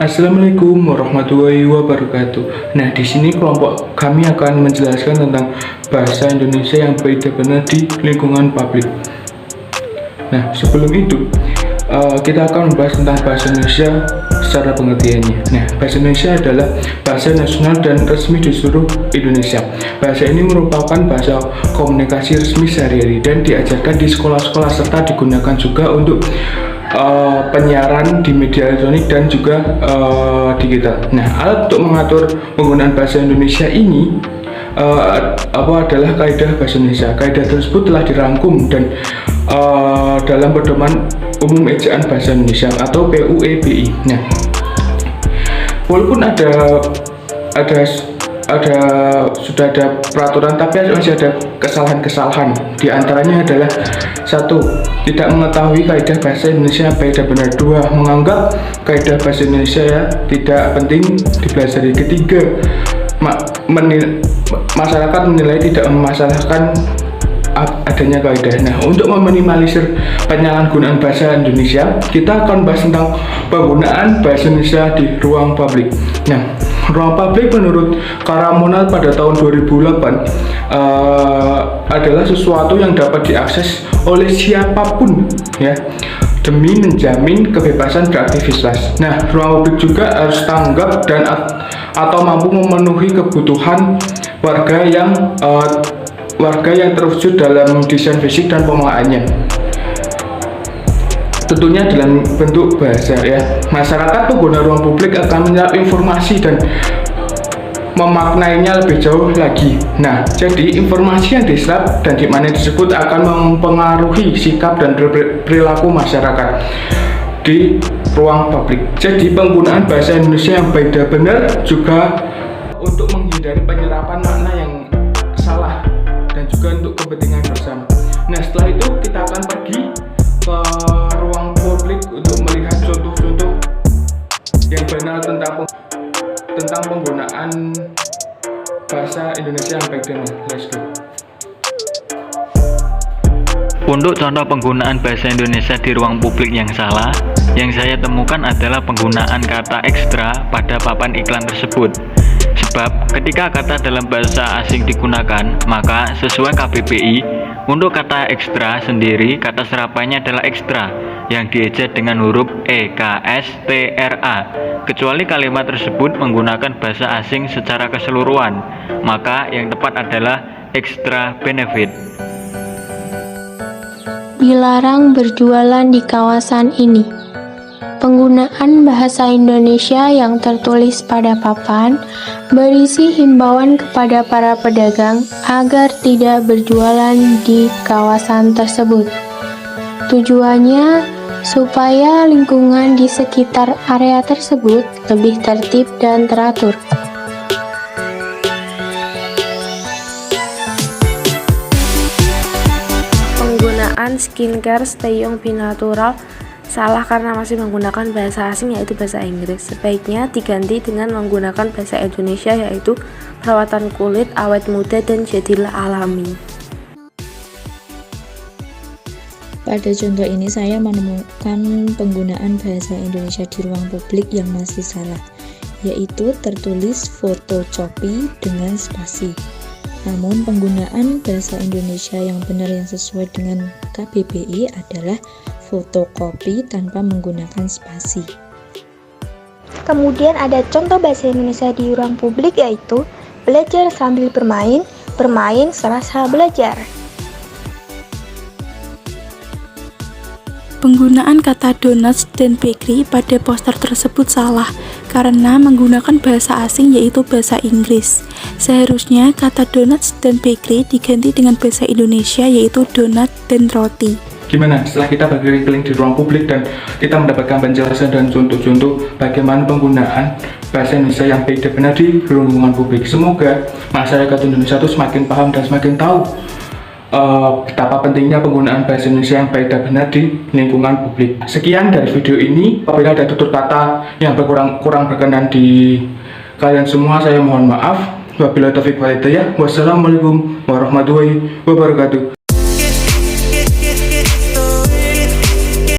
Assalamualaikum warahmatullahi wabarakatuh. Nah, di sini kelompok kami akan menjelaskan tentang bahasa Indonesia yang baik dan benar di lingkungan publik. Nah, sebelum itu kita akan membahas tentang bahasa Indonesia secara pengertiannya. Nah, bahasa Indonesia adalah bahasa nasional dan resmi di seluruh Indonesia. Bahasa ini merupakan bahasa komunikasi resmi sehari-hari dan diajarkan di sekolah-sekolah serta digunakan juga untuk penyiaran di media elektronik dan juga digital. Nah, alat untuk mengatur penggunaan bahasa Indonesia ini adalah kaidah bahasa Indonesia. Kaidah tersebut telah dirangkum dan dalam pedoman umum ejaan bahasa Indonesia atau PUEBI. Nah, walaupun sudah ada peraturan, tapi masih ada kesalahan-kesalahan. Di antaranya adalah 1. Tidak mengetahui kaidah bahasa Indonesia baik dan benar. 2. Menganggap kaidah bahasa Indonesia tidak penting dipelajari. 3. Masyarakat menilai tidak memasalahkan adanya kaidah. Nah, untuk meminimalisir penyalahgunaan bahasa Indonesia, kita akan bahas tentang penggunaan bahasa Indonesia di ruang publik. Nah, ruang publik menurut Karamonal pada tahun 2008 adalah sesuatu yang dapat diakses oleh siapapun, ya, demi menjamin kebebasan beraktivitas. Nah, ruang publik juga harus tanggap dan atau mampu memenuhi kebutuhan warga yang terwujud dalam desain fisik dan pengelolaannya. Tentunya dalam bentuk bahasa, ya. Masyarakat pengguna ruang publik akan menyerap informasi dan memaknainya lebih jauh lagi. Nah, jadi informasi yang diserap dan dimaknai tersebut akan mempengaruhi sikap dan perilaku masyarakat di ruang publik. Jadi penggunaan bahasa Indonesia yang baik dan benar juga untuk menghindari penyerapan makna yang salah dan juga untuk kepentingan bersama. Nah, setelah itu kita akan pergi ke ruang publik untuk melihat contoh-contoh yang benar tentang penggunaan bahasa Indonesia yang baik dan benar. Let's go. Untuk contoh penggunaan bahasa Indonesia di ruang publik yang salah, yang saya temukan adalah penggunaan kata ekstra pada papan iklan tersebut. Sebab ketika kata dalam bahasa asing digunakan, maka sesuai KBBI, untuk kata ekstra sendiri, kata serapannya adalah ekstra, yang dieja dengan huruf EKSTRA. Kecuali kalimat tersebut menggunakan bahasa asing secara keseluruhan, maka yang tepat adalah extra benefit. Dilarang berjualan di kawasan ini. Penggunaan bahasa Indonesia yang tertulis pada papan berisi himbauan kepada para pedagang agar tidak berjualan di kawasan tersebut. Tujuannya supaya lingkungan di sekitar area tersebut lebih tertib dan teratur. Penggunaan skincare Stay Young Be Natural salah karena masih menggunakan bahasa asing yaitu bahasa Inggris. Sebaiknya diganti dengan menggunakan bahasa Indonesia yaitu perawatan kulit awet muda dan jadilah alami. Pada contoh ini saya menemukan penggunaan bahasa Indonesia di ruang publik yang masih salah, yaitu tertulis fotokopi dengan spasi. Namun penggunaan bahasa Indonesia yang benar yang sesuai dengan KBBI adalah fotokopi tanpa menggunakan spasi. Kemudian ada contoh bahasa Indonesia di ruang publik yaitu belajar sambil bermain, bermain serasa belajar. Penggunaan kata donuts dan bakery pada poster tersebut salah karena menggunakan bahasa asing yaitu bahasa Inggris. Seharusnya kata donuts dan bakery diganti dengan bahasa Indonesia yaitu donat dan roti. Gimana setelah kita berkeliling di ruang publik dan kita mendapatkan penjelasan dan contoh-contoh bagaimana penggunaan bahasa Indonesia yang baik dan benar di lingkungan publik? Semoga masyarakat Indonesia itu semakin paham dan semakin tahu betapa pentingnya penggunaan bahasa Indonesia yang baik dan benar di lingkungan publik. Sekian dari video ini. Apabila ada tutur kata yang kurang berkenan di kalian semua, saya mohon maaf. Wabillahi taufiq wal hidayah. Wassalamualaikum warahmatullahi wabarakatuh.